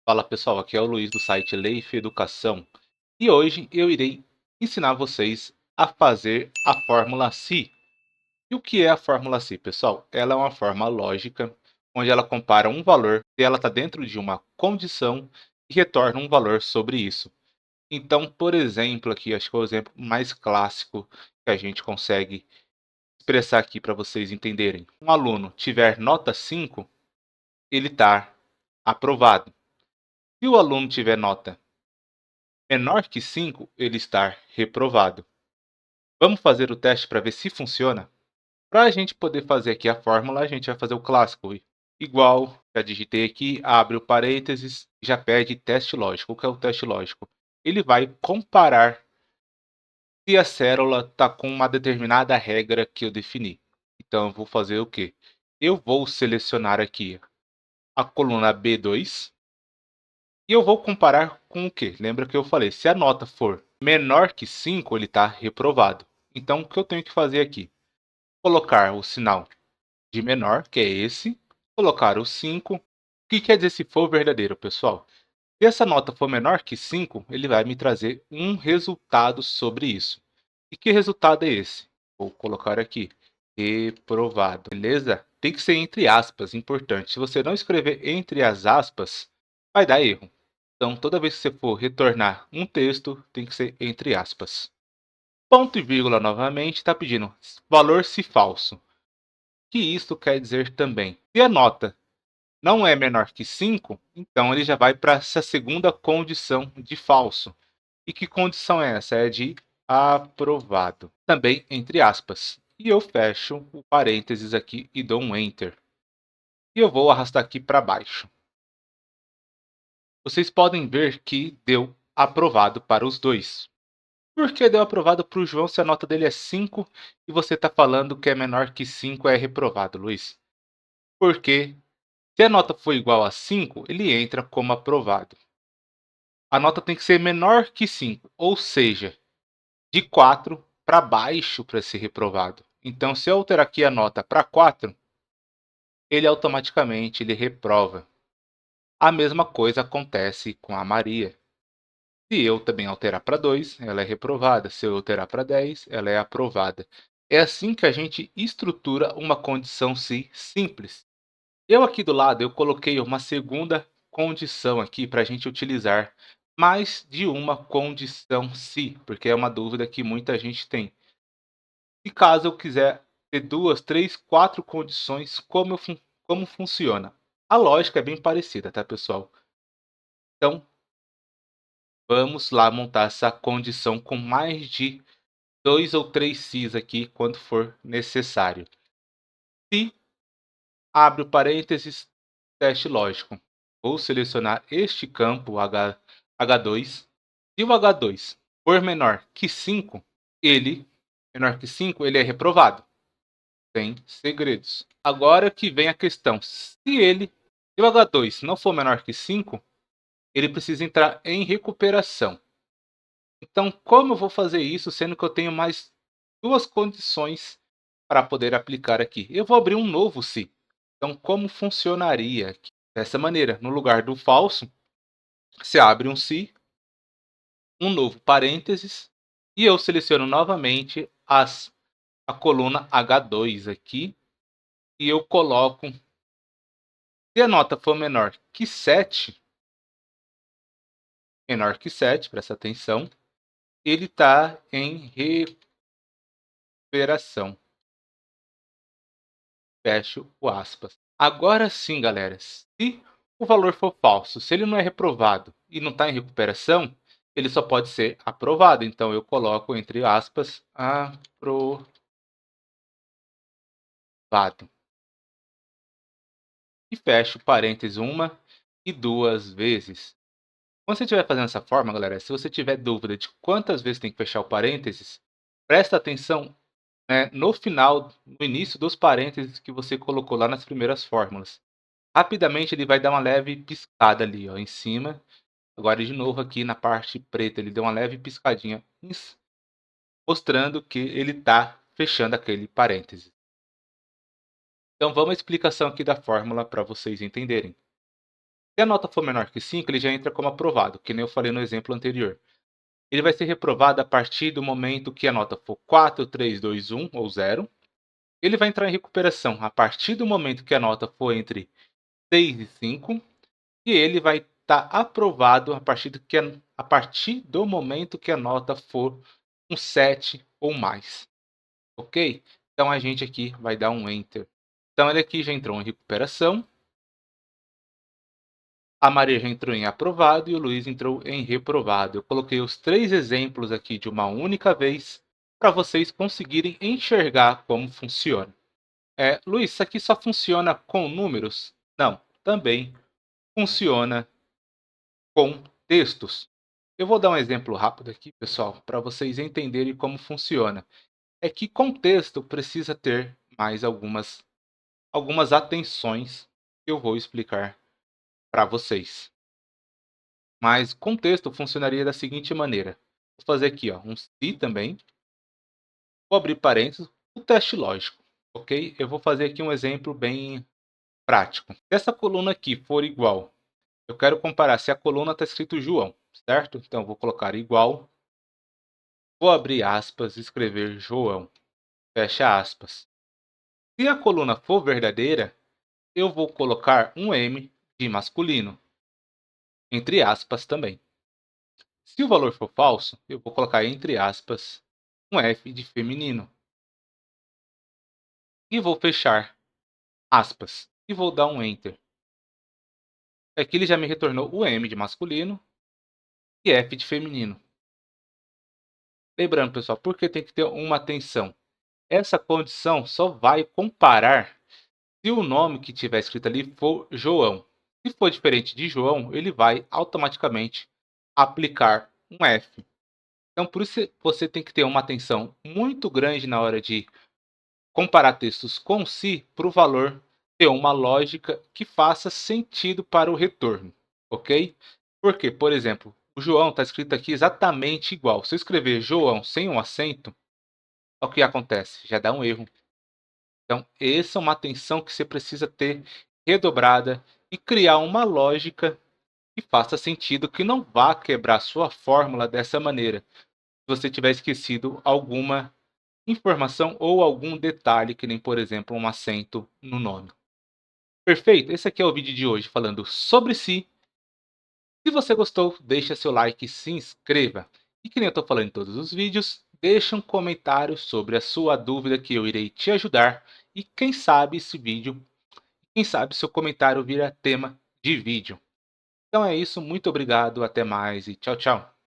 Fala pessoal, aqui é o Luiz do site Leif Educação e hoje eu irei ensinar vocês a fazer a fórmula Si. E o que é a fórmula Si, pessoal? Ela é uma forma lógica onde ela compara um valor e ela está dentro de uma condição e retorna um valor sobre isso. Então, por exemplo, aqui acho que é o exemplo mais clássico que a gente consegue expressar aqui para vocês entenderem. Um aluno tiver nota 5, ele está aprovado. Se o aluno tiver nota menor que 5, ele está reprovado. Vamos fazer o teste para ver se funciona? Para a gente poder fazer aqui a fórmula, a gente vai fazer o clássico. Igual, já digitei aqui, abre o parênteses, já pede teste lógico. O que é o teste lógico? Ele vai comparar se a célula está com uma determinada regra que eu defini. Então, eu vou fazer o quê? Eu vou selecionar aqui a coluna B2 e eu vou comparar com o quê? Lembra que eu falei, se a nota for menor que 5, ele está reprovado. Então, o que eu tenho que fazer aqui? Colocar o sinal de menor, que é esse, colocar o 5. O que quer dizer se for verdadeiro, pessoal? Se essa nota for menor que 5, ele vai me trazer um resultado sobre isso. E que resultado é esse? Vou colocar aqui, reprovado, beleza? Tem que ser entre aspas, importante. Se você não escrever entre as aspas, vai dar erro. Então, toda vez que você for retornar um texto, tem que ser entre aspas. Ponto e vírgula novamente está pedindo valor se falso. O que isso quer dizer também? Se a nota não é menor que 5, então ele já vai para essa segunda condição de falso. E que condição é essa? É de aprovado. Também entre aspas. E eu fecho o parênteses aqui e dou um Enter. E eu vou arrastar aqui para baixo. Vocês podem ver que deu aprovado para os dois. Por que deu aprovado para o João se a nota dele é 5 e você está falando que é menor que 5 é reprovado, Luiz? Porque se a nota for igual a 5, ele entra como aprovado. A nota tem que ser menor que 5, ou seja, de 4 para baixo para ser reprovado. Então, se eu alterar aqui a nota para 4, ele automaticamente ele reprova. A mesma coisa acontece com a Maria. Se eu também alterar para 2, ela é reprovada. Se eu alterar para 10, ela é aprovada. É assim que a gente estrutura uma condição se simples. Eu aqui do lado, eu coloquei uma segunda condição aqui para a gente utilizar mais de uma condição se, porque é uma dúvida que muita gente tem. E caso eu quiser ter 2, 3, 4 condições, como funciona? A lógica é bem parecida, tá, pessoal? Então, vamos lá montar essa condição com mais de 2 ou 3 Cs aqui, quando for necessário. Se, abre o parênteses, teste lógico. Vou selecionar este campo H2. Se o H2 for menor que 5, ele é reprovado. Sem segredos. Agora que vem a questão. Se o H2 não for menor que 5, ele precisa entrar em recuperação. Então, como eu vou fazer isso, sendo que eu tenho mais duas condições para poder aplicar aqui? Eu vou abrir um novo se. Então, como funcionaria aqui? Dessa maneira, no lugar do falso, você abre um se, um novo parênteses, e eu seleciono novamente a coluna H2 aqui, e eu coloco, se a nota for menor que 7, presta atenção, ele está em recuperação. Fecho o aspas. Agora sim, galera, se o valor for falso, se ele não é reprovado e não está em recuperação, ele só pode ser aprovado. Então eu coloco entre aspas aprovado. E fecho parênteses uma e duas vezes. Quando você estiver fazendo essa forma, galera, se você tiver dúvida de quantas vezes tem que fechar o parênteses, presta atenção, né, no final, no início dos parênteses que você colocou lá nas primeiras fórmulas. Rapidamente ele vai dar uma leve piscada ali, ó, em cima. Agora de novo aqui na parte preta, ele deu uma leve piscadinha, mostrando que ele está fechando aquele parêntese. Então vamos à explicação aqui da fórmula para vocês entenderem. Se a nota for menor que 5, ele já entra como aprovado, que nem eu falei no exemplo anterior. Ele vai ser reprovado a partir do momento que a nota for 4, 3, 2, 1 ou 0. Ele vai entrar em recuperação a partir do momento que a nota for entre 6 e 5. E ele vai estar aprovado a partir do momento que a nota for um 7 ou mais, ok? Então a gente aqui vai dar um Enter. Então ele aqui já entrou em recuperação, a Maria já entrou em aprovado e o Luiz entrou em reprovado. Eu coloquei os 3 exemplos aqui de uma única vez para vocês conseguirem enxergar como funciona. Luiz, isso aqui só funciona com números? Não, também funciona com textos. Eu vou dar um exemplo rápido aqui, pessoal, para vocês entenderem como funciona. É que com texto precisa ter mais algumas atenções que eu vou explicar para vocês. Mas com texto funcionaria da seguinte maneira. Vou fazer aqui ó, um se também. Vou abrir parênteses, o teste lógico, ok? Eu vou fazer aqui um exemplo bem prático. Se essa coluna aqui for igual, eu quero comparar se a coluna está escrito João, certo? Então vou colocar igual. Vou abrir aspas e escrever João, fecha aspas. Se a coluna for verdadeira, eu vou colocar um M de masculino, entre aspas também. Se o valor for falso, eu vou colocar entre aspas um F de feminino. E vou fechar aspas e vou dar um Enter. Aqui ele já me retornou o M de masculino e F de feminino. Lembrando, pessoal, porque tem que ter uma atenção. Essa condição só vai comparar se o nome que tiver escrito ali for João. Se for diferente de João, ele vai automaticamente aplicar um F. Então, por isso você tem que ter uma atenção muito grande na hora de comparar textos com si para o valor ter uma lógica que faça sentido para o retorno, ok? Porque, por exemplo, o João está escrito aqui exatamente igual. Se eu escrever João sem um acento, o que acontece? Já dá um erro. Então, essa é uma atenção que você precisa ter redobrada e criar uma lógica que faça sentido, que não vá quebrar sua fórmula dessa maneira. Se você tiver esquecido alguma informação ou algum detalhe, que nem, por exemplo, um acento no nome. Perfeito? Esse aqui é o vídeo de hoje falando sobre si. Se você gostou, deixa seu like e se inscreva. E que nem eu estou falando em todos os vídeos, deixa um comentário sobre a sua dúvida que eu irei te ajudar. E quem sabe seu comentário vira tema de vídeo. Então é isso, muito obrigado, até mais e tchau, tchau.